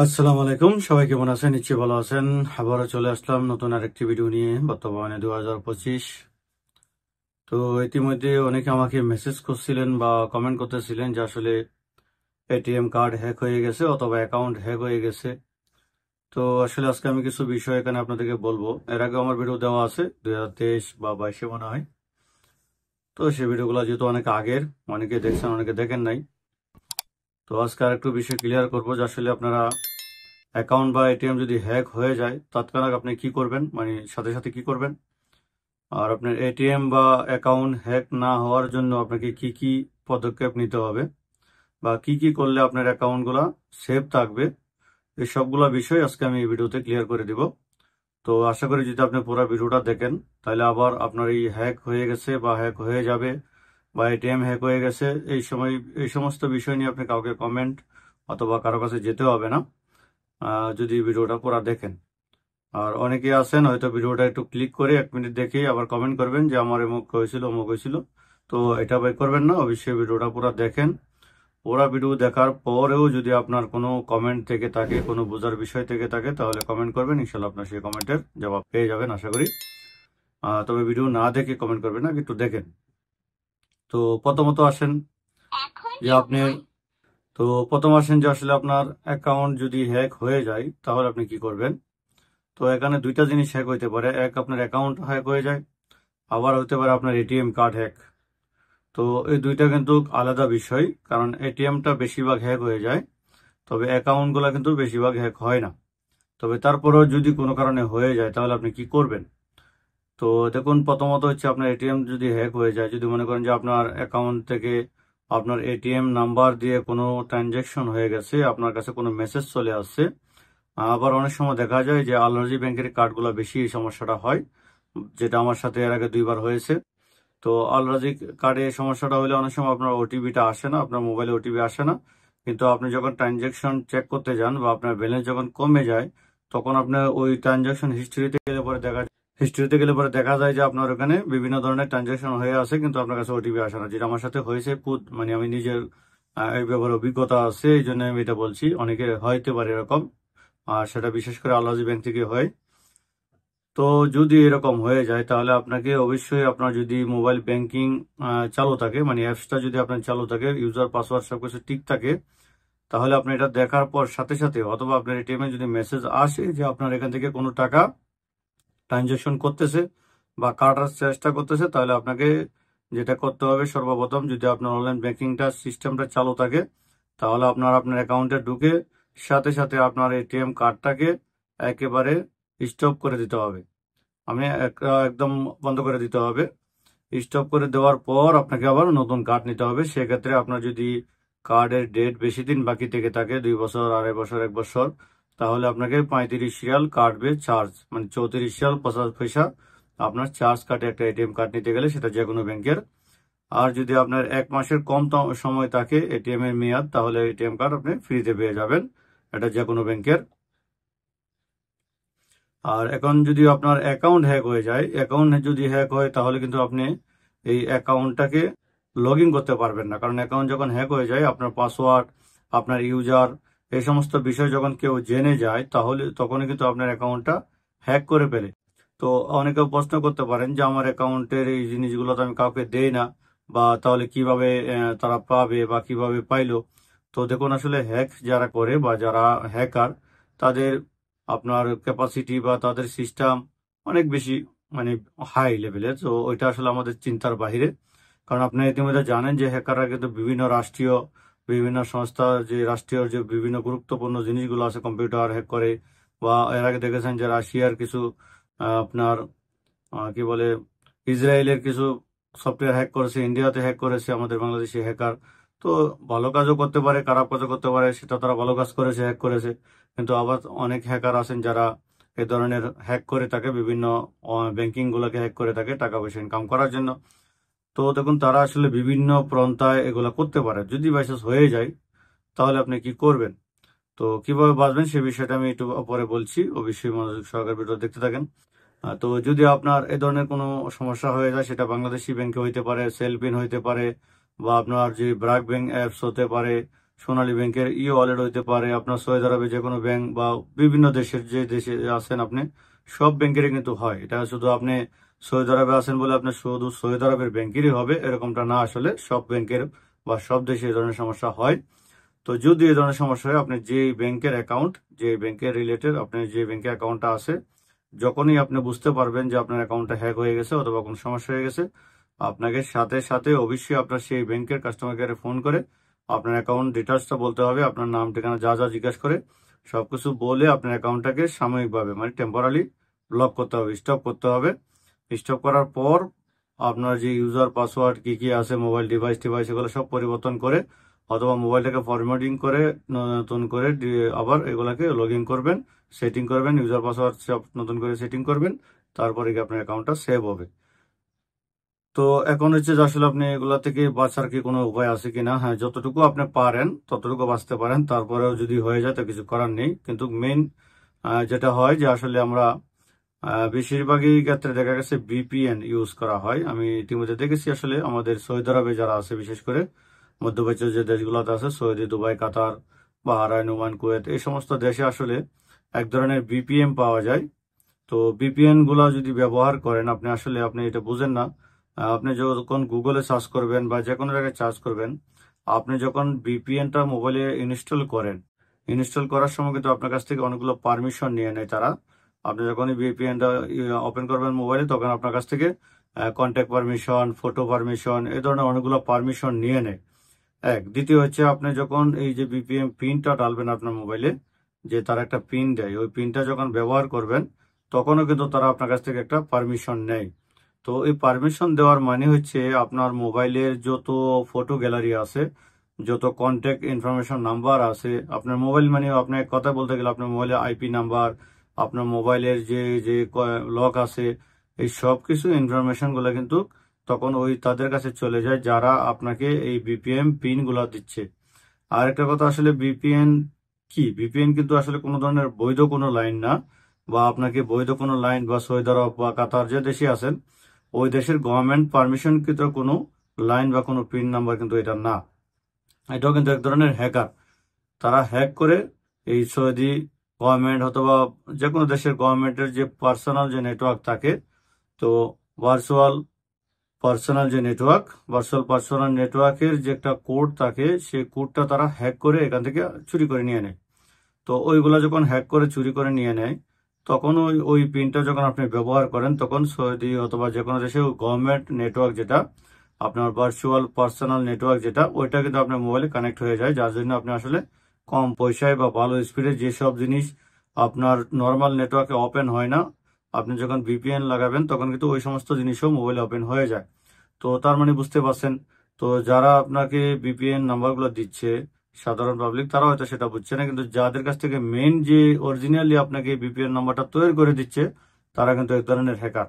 আসসালামু আলাইকুম, সবাই কেমন আছেন? নিশ্চয়ই ভালো আছেন। আবারও চলে আসলাম নতুন আরেকটি ভিডিও নিয়ে। বর্তমানে 2025। তো ইতিমধ্যে অনেকে আমাকে মেসেজ করছিলেন বা কমেন্ট করতেছিলেন যে আসলে এটিএম কার্ড হ্যাক হয়ে গেছে অথবা অ্যাকাউন্ট হ্যাক হয়ে গেছে। তো আসলে আজকে আমি কিছু বিষয় এখানে আপনাদেরকে বলবো। এর আগে আমার ভিডিও দেওয়া আছে 2023 বা 22-এ মনে হয়। তো সেই ভিডিওগুলো যেহেতু অনেক আগের, অনেকে দেখছেন অনেকে দেখেন নাই। তো আজকে আর একটু বিষয় ক্লিয়ার করবো যে আসলে আপনারা অ্যাকাউন্ট বা এটিএম যদি হ্যাক হয়ে যায় তৎক্ষণাৎ আপনি কি করবেন, মানে সাথে সাথে কি করবেন, আর আপনার এটিএম বা অ্যাকাউন্ট হ্যাক না হওয়ার জন্য আপনাকে কি কি পদক্ষেপ নিতে হবে বা কি কি করলে আপনার অ্যাকাউন্টগুলো সেভ থাকবে, এই সবগুলো বিষয় আজকে আমি এই ভিডিওতে ক্লিয়ার করে দিব। তো আশা করি যদি আপনি পুরো ভিডিওটা দেখেন তাহলে আবার আপনার এই হ্যাক হয়ে গেছে বা হ্যাক হয়ে যাবে বা এটিএম হ্যাক হয়ে গেছে এই সমস্ত বিষয় নিয়ে আপনি কাউকে কমেন্ট অথবা কারো কাছে যেতে হবে না, যদি ভিডিওটা পুরো দেখেন। আর অনেকে আছেন হয়তো ভিডিওটা একটু ক্লিক করে 1 মিনিট দেখেই আবার কমেন্ট করবেন যে আমার এমুক হয়েছিল অমুক হয়েছিল। তো এটা ভাই করবেন না, অবশ্যই ভিডিওটা পুরো দেখেন। পুরো ভিডিও দেখার পরেও যদি আপনার কোনো কমেন্ট থেকে থাকে, কোনো বোঝার বিষয় থেকে থাকে, তাহলে কমেন্ট করবেন, ইনশাল্লাহ আপনার সেই কমেন্টের জবাব পেয়ে যাবেন আশা করি। তবে ভিডিও না দেখে কমেন্ট করবেন না, একটু দেখেন। তো প্রথমত আসেন যে আপনি তো প্রথম আসেন যে আসলে আপনার অ্যাকাউন্ট যদি হ্যাক হয়ে যায় তাহলে আপনি কি করবেন। তো এখানে দুইটা জিনিস হ্যাক হইতে পারে, এক আপনার অ্যাকাউন্ট হ্যাক হয়ে যায়, আবার হতে পারে আপনার এটিএম কার্ড হ্যাক। তো এই দুইটা কিন্তু আলাদা বিষয়, কারণ এটিএমটা বেশিরভাগ হ্যাক হয়ে যায়, তবে অ্যাকাউন্টগুলো কিন্তু বেশিরভাগ হ্যাক হয় না। তবে তারপরেও যদি কোনো কারণে হয়ে যায় তাহলে আপনি কি করবেন। তো দেখুন, প্রথমত হচ্ছে আপনার এটিএম যদি হ্যাক হয়ে যায়, যদি মনে করেন যে আপনার অ্যাকাউন্ট থেকে আপনার এটিএম নাম্বার দিয়ে কোনো ট্রানজ্যাকশন হয়ে গেছে, আপনার কাছে কোনো মেসেজ চলে আসছে। আবার অনেক সময় দেখা যায় যে আলরাজি ব্যাংকের কার্ডগুলো বেশি এই সমস্যাটা হয়, যেটা আমার সাথে এর আগে 2বার হয়েছে। তো আলরাজি কার্ডে সমস্যাটা হলে অনেক সময় আপনার ওটিপিটা আসে না, আপনার মোবাইলে ওটিপি আসে না, কিন্তু আপনি যখন ট্রানজ্যাকশন চেক করতে যান বা আপনার ব্যালেন্স যখন কমে যায়, তখন আপনার ওই ট্রানজ্যাকশন হিস্ট্রিতে গেলে পরে দেখা যায় যে আপনার ওখানে বিভিন্ন ধরনের ট্রানজ্যাকশন হয়ে আছে, কিন্তু আপনার কাছে ওটিপি আসে না, যেটা আমার সাথে হয়েছে। মানে আমি নিজের এই ব্যাপারে অভিজ্ঞতা আছে, এই জন্য আমি এটা বলছি। অনেকে হইতে পারে এরকম, আর সেটা বিশেষ করে আলহাজি ব্যাংক থেকে হয়। তো যদি এরকম হয়ে যায় তাহলে আপনাকে অবশ্যই, আপনার যদি মোবাইল ব্যাংকিং চালু থাকে, মানে অ্যাপসটা যদি আপনার চালু থাকে, ইউজার পাসওয়ার্ড সবকিছু ঠিক থাকে, তাহলে আপনি এটা দেখার পর সাথে সাথে, অথবা আপনার এটিএম এ যদি মেসেজ আসে যে আপনার এখান থেকে কোনো টাকা ট্রানজাকশন করতেছে বা কাটার চেষ্টা করতেছে, তাহলে আপনাকে যেটা করতে হবে সর্বপ্রথম, যদি আপনার অনলাইন ব্যাংকিংটা সিস্টেমটা চালু থাকে, তাহলে আপনার অ্যাকাউন্টে ঢুকে সাথে সাথে আপনার এটিএম কার্ডটাকে একেবারে স্টপ করে দিতে হবে। একদম বন্ধ করে দিতে হবে। স্টপ করে দেওয়ার পর আপনাকে আবার নতুন কার্ড নিতে হবে। সেক্ষেত্রে আপনার যদি কার্ডের ডেট বেশি দিন বাকি থেকে থাকে, 2 বছর, 2.5 বছর, 1 বছর, তাহলে আপনাকে 35 রিয়াল কাটবে চার্জ, মানে 34 রিয়াল 50 পয়সা আপনার চার্জ কাটে একটা এটিএম কার্ড নিতে গেলে, সেটা যে কোনো ব্যাংকের। আর যদি আপনার 1 মাসের কম সময় থাকে এটিএম এর মেয়াদ, তাহলে এটিএম কার্ড আপনি ফ্রিতে পেয়ে যাবেন, এটা যে কোনো ব্যাংকের। আর এখন যদি আপনার অ্যাকাউন্ট হ্যাক হয়ে যায়, অ্যাকাউন্ট যদি হ্যাক হয় তাহলে কিন্তু আপনি এই অ্যাকাউন্টটাকে লগ ইন করতে পারবেন না, কারণ অ্যাকাউন্ট যখন হ্যাক হয়ে যায়, আপনার পাসওয়ার্ড, আপনার ইউজার, এই সমস্ত বিষয় যখন কেউ জেনে যায়, তাহলে তখনই কিন্তু আপনার অ্যাকাউন্টটা হ্যাক করে ফেলে। তো অনেকে প্রশ্ন করতে পারেন যে আমার অ্যাকাউন্টের এই জিনিসগুলো তো আমি কাউকে দেই না, বা তাহলে কিভাবে তারা পাবে বা কিভাবে পাইলো। তো দেখুন, আসলে হ্যাক যারা করে বা যারা হ্যাকার, তাদের আপনার ক্যাপাসিটি বা তাদের সিস্টেম অনেক বেশি, মানে হাই লেভেলের। তো ওইটা আসলে আমাদের চিন্তার বাহিরে, কারণ আপনি ইতিমধ্যে জানেন যে হ্যাকাররা কিন্তু বিভিন্ন সংস্থা, যে রাষ্ট্রীয় যে বিভিন্ন গুরুত্বপূর্ণ জিনিসগুলো আছে, কম্পিউটার হ্যাক করে। বা এর আগে দেখেছেন যে রাশিয়ার কিছু আপনার কি বলে, ইসরায়েলের কিছু সফটওয়্যার হ্যাক করেছে, ইন্ডিয়াতে হ্যাক করেছে আমাদের বাংলাদেশি হ্যাকার। তো ভালো কাজও করতে পারে, খারাপ কাজও করতে পারে, সেটা তারা ভালো কাজ করেছে, হ্যাক করেছে। কিন্তু আবার অনেক হ্যাকার আছেন যারা এ ধরনের হ্যাক করে থাকে, বিভিন্ন ব্যাংকিং গুলোকে হ্যাক করে থাকে টাকা পয়সা ইনকাম করার জন্য। তো দেখুন, তারা আসলে বিভিন্ন পন্থায় এগুলা করতে পারে। যদি বাইচান্স হয়ে যায় তাহলে আপনি কি করবেন, তো কিভাবে বাঁচবেন সে বিষয়টা আমি একটু পরে বলছি। অবশ্যই মনোযোগ সহকারে ভিডিও দেখতে থাকেন। তো যদি আপনার এ ধরনের কোনো সমস্যা হয়ে যায়, সেটা বাংলাদেশি ব্যাংকে হইতে পারে, সেলফিন হইতে পারে, বা আপনার যে ব্র্যাক ব্যাংক অ্যাপস হতে পারে, সোনালী ব্যাংকের ই ওয়ালেট হইতে পারে, আপনার সৌদি আরবে যে কোনো ব্যাংক বা বিভিন্ন দেশের যে দেশে আছেন আপনি সব ব্যাংকেরই কিন্তু হয়। এটা শুধু আপনি সৌদি আরবে আছেন বলে আপনার শুধু সৌদি আরবের ব্যাংকেরই হবে এরকমটা না, আসলে সব ব্যাংকের বা সব দেশে এই ধরনের সমস্যা হয়। তো যদি এই ধরনের সমস্যা হয়, আপনি যে ব্যাংকের অ্যাকাউন্ট, যে ব্যাংকের রিলেটেড আপনার যে ব্যাংকের অ্যাকাউন্টটা আছে, যখনই আপনি বুঝতে পারবেন যে আপনার অ্যাকাউন্টটা হ্যাক হয়ে গেছে অথবা কোনো সমস্যা হয়ে গেছে, আপনাকে সাথে সাথে অবশ্যই আপনার সেই ব্যাংকের কাস্টমার কেয়ারে ফোন করে আপনার অ্যাকাউন্ট ডিটেলসটা বলতে হবে, আপনার নাম ঠিকানা যা যা জিজ্ঞাসা করে সবকিছু বলে আপনার অ্যাকাউন্টটাকে সাময়িকভাবে মানে টেম্পোরারি ব্লক করতে হবে, স্টপ করতে হবে। স্টপ করার পর আপনার যে ইউজার পাসওয়ার্ড কি কি আছে, মোবাইল ডিভাইস এগুলো সব পরিবর্তন করে অথবা মোবাইলটাকে ফরম্যাটিং করে নতুন করে আবার এগুলাকে লগ ইন করবেন, সেটিং করবেন, ইউজার পাসওয়ার্ড সব নতুন করে সেটিং করবেন, তারপরে কি আপনার অ্যাকাউন্টটা সেভ হবে। তো এখন হচ্ছে যে আসলে আপনি এগুলা থেকে বাঁচার কি কোনো উপায় আছে কিনা? হ্যাঁ, যতটুকু আপনি পারেন ততটুকু বাঁচতে পারেন, তারপরেও যদি হয়ে যায় তো কিছু করার নেই। কিন্তু মেইন যেটা হয় যে আসলে আমরা বেশিরভাগই ক্ষেত্রে দেখা গেছে ভিপিএন ইউজ করা হয়। আমি ইতিমধ্যে দেখেছি আসলে আমাদের সৌদি আরবে যারা আছে, বিশেষ করে মধ্যপ্রাচ্যের যে দেশগুলোতে আছে, সৌদি, দুবাই, কাতার, বাহরাইন, ওমান, কুয়েত, এই সমস্ত দেশে আসলে এক ধরনের ভিপিএন পাওয়া যায়। তো ভিপিএন গুলা যদি ব্যবহার করেন আপনি, আসলে আপনি এটা বুঝেন না। আপনি যখন গুগলে সার্চ করবেন বা যে কোনো জায়গায় সার্চ করবেন, আপনি যখন ভিপিএনটা মোবাইলে ইনস্টল করেন, ইনস্টল করার সময় কিন্তু আপনার কাছ থেকে অনেকগুলো পারমিশন নিয়ে নেয় তারা। আপনি যখনই ভিপিএনটা ওপেন করবেন মোবাইলে, তখন আপনার কাছ থেকে কন্ট্যাক্ট পারমিশন, ফটো পারমিশন, এই ধরনের অনেকগুলো পারমিশন নিয়ে নেয়। দ্বিতীয় হচ্ছে আপনি যখন এই যে ভিপিএন পিনটা ডালবেন আপনার মোবাইলে, যে তারা একটা পিন দেয়, ওই পিনটা যখন ব্যবহার করবেন তখনও কিন্তু তারা আপনার কাছ থেকে একটা পারমিশন নেয়। তো এই পারমিশন দেওয়ার মানে হচ্ছে আপনার মোবাইলের যত ফটো গ্যালারি আছে, যত কন্ট্যাক্ট ইনফরমেশন নাম্বার আছে, আপনার মোবাইল মানে আপনার কথা বলতে গেলে আপনার মোবাইলের আইপি নাম্বার, আপনার মোবাইলের যে যে লক আছে, এই সব কিছু ইনফরমেশন গুলো কিন্তু তখন ওই তাদের কাছে চলে যায় যারা আপনাকে এই ভিপিএন পিন গুলা দিচ্ছে। আর একটা কথা, আসলে ভিপিএন কি, ভিপিএন কিন্তু আসলে কোনো ধরনের বৈধ কোনো লাইন না, বা আপনাকে বৈধ কোনো লাইন বা সৌদি আরব বা কাতার যে দেশে আছেন ওই দেশের গভর্নমেন্ট পারমিশন কিন্তু কোনো লাইন বা কোনো পিন নাম্বার কিন্তু এটা না। এটাও কিন্তু এক ধরনের হ্যাকার, তারা হ্যাক করে এই সৌদি গভর্নমেন্ট অথবা যে কোনো দেশের গভর্নমেন্টের যে পার্সোনাল যে নেটওয়ার্ক থাকে, তো ভার্চুয়াল পার্সোনাল নেটওয়ার্কের যে একটা কোড থাকে, সেই কোডটা তারা হ্যাক করে এখান থেকে চুরি করে নিয়ে নেয়। তো ওইগুলা যখন হ্যাক করে চুরি করে নিয়ে নেয়, তখন ওই পিনটা যখন আপনি ব্যবহার করেন, তখন সৌদি অথবা যে কোনো দেশে গভর্নমেন্ট নেটওয়ার্ক যেটা আপনার ভার্চুয়াল পার্সোনাল নেটওয়ার্ক যেটা, ওইটা কিন্তু আপনার মোবাইলে কানেক্ট হয়ে যায়, যার জন্য আপনি আসলে কম পয়সায় বা ভালো স্পিডে যেসব জিনিস আপনার নর্মাল নেটওয়ার্কে ওপেন হয় না, আপনি যখন ভিপিএন লাগাবেন তখন কিন্তু ওই সমস্ত জিনিসও মোবাইলে ওপেন হয়ে যায়। তো তার মানে বুঝতে পারছেন। তো যারা আপনাকে ভিপিএন নাম্বারগুলো দিচ্ছে, সাধারণ পাবলিক, তারা হয়তো সেটা বুঝছে না, কিন্তু যাদের কাছ থেকে মেইন যে অরিজিনালি আপনাকে ভিপিএন নাম্বারটা তৈরি করে দিচ্ছে, তারা কিন্তু এক ধরনের হ্যাকার।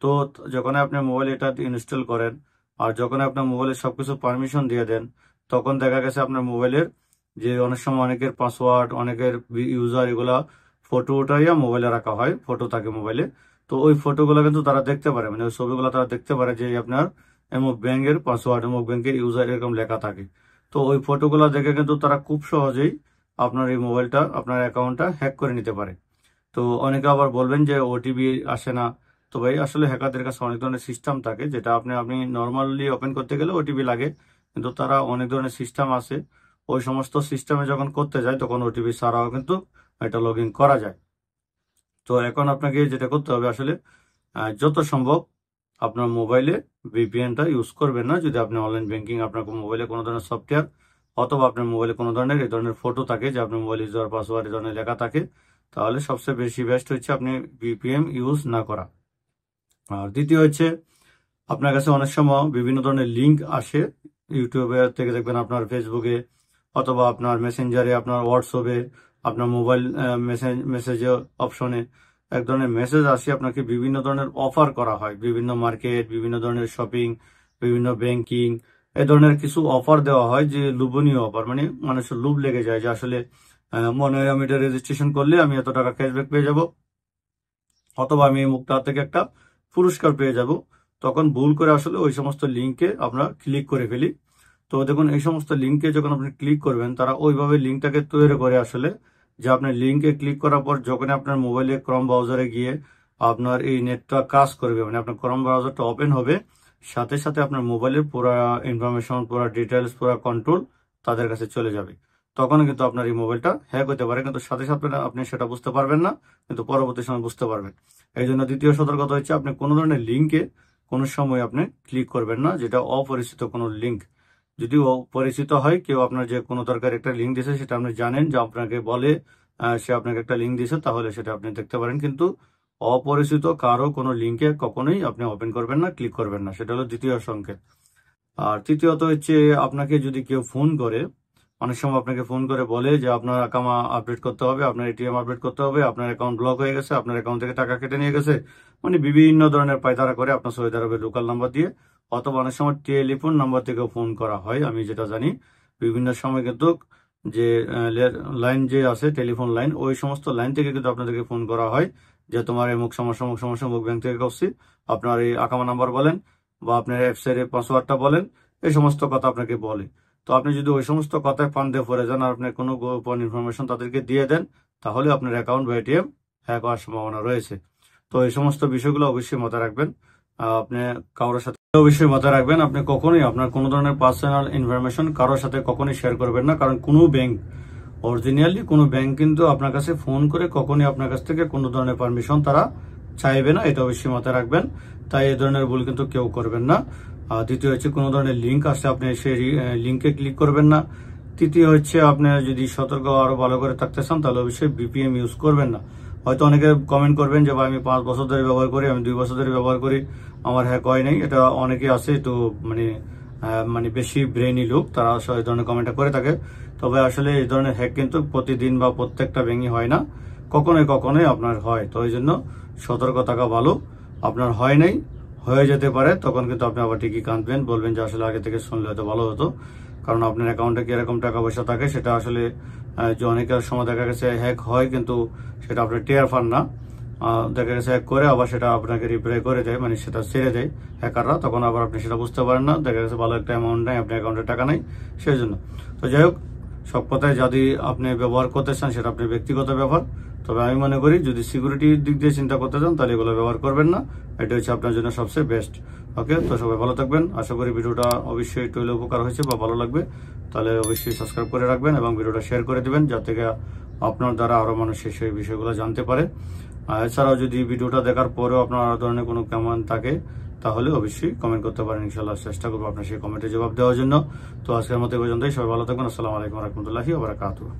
তো যখন আপনি মোবাইল এটা ইনস্টল করেন আর যখন আপনার মোবাইলে সবকিছু পারমিশন দিয়ে দেন, তখন দেখা গেছে আপনার মোবাইলের যে অনেক সময় অনেকের পাসওয়ার্ড, অনেকের ইউজার, এগুলা ফটো উঠাইয়া মোবাইলে রাখা হয়, ফটো থাকে মোবাইলে। তো ওই ফটোগুলো কিন্তু তারা দেখতে পারে, মানে ওই ছবিগুলো তারা দেখতে পারে যে আপনার অমুক ব্যাংকের পাসওয়ার্ড, অমুক ব্যাংকের ইউজার এরকম লেখা থাকে। তো ওই ফটোগুলো দেখে কিন্তু তারা খুব সহজেই আপনার এই মোবাইলটা, আপনার অ্যাকাউন্টটা হ্যাক করে নিতে পারে। তো অনেকে আবার বলবেন যে ওটিপি আসে না। তো ভাই, আসলে হ্যাকারদের কাছে অনেক ধরনের সিস্টেম থাকে, যেটা আপনি নর্মালি ওপেন করতে গেলে ওটিপি লাগে, কিন্তু তারা অনেক ধরনের সিস্টেম আছে, ওই সমস্ত সিস্টেমে যখন করতে যায় তখন ওটিপি ছাড়াও কিন্তু এটা লগ ইন করা যায়। তো এখন আপনাকে যেটা করতে হবে আসলে, যত সম্ভব আপনার মোবাইলে ভিপিএনটা ইউজ করবেন না, যদি আপনি অনলাইন ব্যাংকিং, আপনার মোবাইলে কোনো ধরনের সফটওয়্যার অথবা আপনার মোবাইলে কোনো ধরনের এই ধরনের ফটো থাকে, যে আপনার মোবাইল ইউজার পাসওয়ার্ড এই ধরনের লেখা থাকে, তাহলে সবচেয়ে বেশি বেস্ট হচ্ছে আপনি ভিপিএন ইউজ না করা। আর দ্বিতীয় হচ্ছে, আপনার কাছে অনেক সময় বিভিন্ন ধরনের লিঙ্ক আসে, ইউটিউবে থেকে দেখবেন, আপনার ফেসবুকে অথবা আপনার মেসেঞ্জারে, আপনার হোয়াটসঅ্যাপে, আপনার মোবাইল মেসেজে অপশনে এক ধরনের মেসেজ আসে, আপনাকে বিভিন্ন ধরনের অফার করা হয়, বিভিন্ন মার্কেট, বিভিন্ন ধরনের শপিং, বিভিন্ন ব্যাংকিং, এই ধরনের কিছু অফার দেওয়া হয়, যে লোভনীয় অফার, মানে মানুষের লোভ লেগে যায় যে আসলে মনে হয় আমি এটা রেজিস্ট্রেশন করলে আমি এত টাকা ক্যাশব্যাক পেয়ে যাব, অথবা আমি এই মুখটা থেকে একটা পুরস্কার পেয়ে যাব। তখন ভুল করে আসলে ওই সমস্ত লিঙ্কে আমরা ক্লিক করে ফেলি। তো দেখুন এই সমস্ত লিঙ্কে যখন আপনি ক্লিক করবেন তারা ওইভাবে লিঙ্কটাকে তৈরি করে আসলে, যে আপনার লিঙ্কে ক্লিক করার পর যখন আপনার মোবাইলে ক্রোম ব্রাউজারে গিয়ে আপনার এই নেটটা কাজ করবে, মানে আপনার ক্রোম ব্রাউজারটা ওপেন হবে, সাথে সাথে আপনার মোবাইলের পুরো ইনফরমেশন, পুরো ডিটেলস, পুরো কন্ট্রোল তাদের কাছে চলে যাবে। তখন কিন্তু আপনার এই মোবাইলটা হ্যাক হতে পারে, কিন্তু সাথে সাথে আপনি সেটা বুঝতে পারবেন না, কিন্তু পরবর্তী সময় বুঝতে পারবেন। এই জন্য দ্বিতীয় সতর্কতা হচ্ছে আপনি কোনো ধরনের লিঙ্কে কোনো সময় আপনি ক্লিক করবেন না, যেটা অপরিচিত কোনো লিঙ্ক। যদি অপরিচিত হয়, কেউ আপনার যে কোনো দরকার একটা লিঙ্ক দিয়েছে, সেটা আপনি জানেন যে আপনাকে বলে সে আপনাকে একটা লিঙ্ক দিয়েছে, তাহলে সেটা আপনি দেখতে পারেন। কিন্তু অপরিচিত কারো কোনো লিঙ্কে কখনোই আপনি ওপেন করবেন না, ক্লিক করবেন না। সেটা হলো দ্বিতীয় সংকেত। আর তৃতীয়ত হচ্ছে আপনাকে যদি কেউ ফোন করে, অনেক সময় আপনাকে ফোন করে বলে যে আপনার আকামা আপডেট করতে হবে, আপনার এটিএম আপডেট করতে হবে, আপনার অ্যাকাউন্ট ব্লক হয়ে গেছে, আপনার অ্যাকাউন্ট থেকে টাকা কেটে নিয়ে গেছে, মানে বিভিন্ন ধরনের পায়তারা করে আপনার সৌদি আরবের লোকাল নাম্বার দিয়ে, অথবা অনেক সময় টেলিফোন নাম্বার থেকেও ফোন করা হয়। আমি যেটা জানি বিভিন্ন সময় কিন্তু যে লাইন যে আছে টেলিফোন লাইন, ওই সমস্ত লাইন থেকে কিন্তু আপনাদেরকে ফোন করা হয় যে তোমার এই সমস্যা মুখ ব্যাংক থেকে করছি, আপনার এই আকামা নাম্বার বলেন বা আপনার অ্যাপসের পাসওয়ার্ডটা বলেন, এই সমস্ত কথা আপনাকে বলে। তো আপনি যদি ওই সমস্ত কথায় ফান্দে পড়ে যান আর আপনি কোনো গোপন ইনফরমেশন তাদেরকে দিয়ে দেন, তাহলে আপনার অ্যাকাউন্ট বা এটিএম হ্যাক হওয়ার সম্ভাবনা রয়েছে। তো এই সমস্ত বিষয়গুলো অবশ্যই মাথায় রাখবেন। আপনি কারোর সাথে অবশ্যই মাথায় রাখবেন, আপনি কখনোই আপনার কোনো ধরনের পার্সোনাল ইনফরমেশন কারোর সাথে কখনোই শেয়ার করবেন না। কারণ কোনো ব্যাংক, অরিজিনালি কোনো ব্যাংক কিন্তু আপনার কাছে ফোন করে কখনোই আপনার কাছ থেকে কোনো ধরনের পারমিশন তারা চাইবে না, এটা অবশ্যই মাথায় রাখবেন। তাই এই ধরনের ভুল কিন্তু কেউ করবেন না। দ্বিতীয় হচ্ছে কোনো ধরনের লিঙ্ক আসলে আপনি সেই লিঙ্কে ক্লিক করবেন না। তৃতীয় হচ্ছে আপনি যদি সতর্ক আরো ভালো করে থাকতে চান, তাহলে অবশ্যই বিপিএম ইউজ করবেন না। হয়তো অনেকে কমেন্ট করবেন যে ভাই আমি 5 বছর ধরে ব্যবহার করি, আমি 2 বছর ধরে ব্যবহার করি, আমার হ্যাক হয় নাই। এটা অনেকে আছে একটু মানে বেশি ব্রেইনি লোক, তারা আসলে এই ধরনের কমেন্টটা করে থাকে। তবে আসলে এই ধরনের হ্যাক কিন্তু প্রতিদিন বা প্রত্যেকটা ব্যাংকই হয় না, কখনোই আপনার হয়। তো এই জন্য সতর্ক থাকা ভালো। আপনার হয় নাই, হয়ে যেতে পারে, তখন কিন্তু আপনি আবার ঠিকই কাঁদবেন, বলবেন যে আসলে আগে থেকে শুনলে হয়তো ভালো হতো। কারণ আপনার অ্যাকাউন্টে কিরকম টাকা পয়সা থাকে সেটা আসলে যে অনেকের সময় দেখা গেছে হ্যাক হয়, কিন্তু সেটা আপনি টের পান না। দেখা গেছে হ্যাক করে আবার সেটা আপনাকে রিপ্লাই করে দেয়, মানে সেটা ছেড়ে দেয় হ্যাকাররা, তখন আবার আপনি সেটা বুঝতে পারেন না। দেখা গেছে ভালো একটা অ্যামাউন্ট নেই, আপনার অ্যাকাউন্টে টাকা নেই, সেই জন্য। তো যাই হোক, সব কথায় যদি আপনি ব্যবহার করতে চান সেটা আপনার ব্যক্তিগত ব্যাপার। তবে আমি মনে করি যদি সিকিউরিটির দিক দিয়ে চিন্তা করতে চান তাহলে এগুলো ব্যবহার করবেন না, এটা হচ্ছে আপনার জন্য সবচেয়ে বেস্ট। ওকে, তো সবাই ভালো থাকবেন। আশা করি ভিডিওটা অবশ্যই একটু হলেও উপকার হয়েছে বা ভালো লাগবে। তাহলে অবশ্যই সাবস্ক্রাইব করে রাখবেন এবং ভিডিওটা শেয়ার করে দিবেন, যাতে আপনার দ্বারা আরো মানুষ সেই বিষয়গুলো জানতে পারে। এছাড়াও যদি ভিডিওটা দেখার পরেও আপনার আরো ধরনের কোনো কমেন্ট থাকে, তাহলে অবশ্যই কমেন্ট করতে পারেন। ইনশাআল্লাহ চেষ্টা করবো আপনার সেই কমেন্টের জবাব দেওয়ার জন্য। তো আজকের মতো এই পর্যন্তই। সবাই ভালো থাকবেন। আসসালামু আলাইকুম রহমতুল্লাহি ওয়া বারাকাতুহু।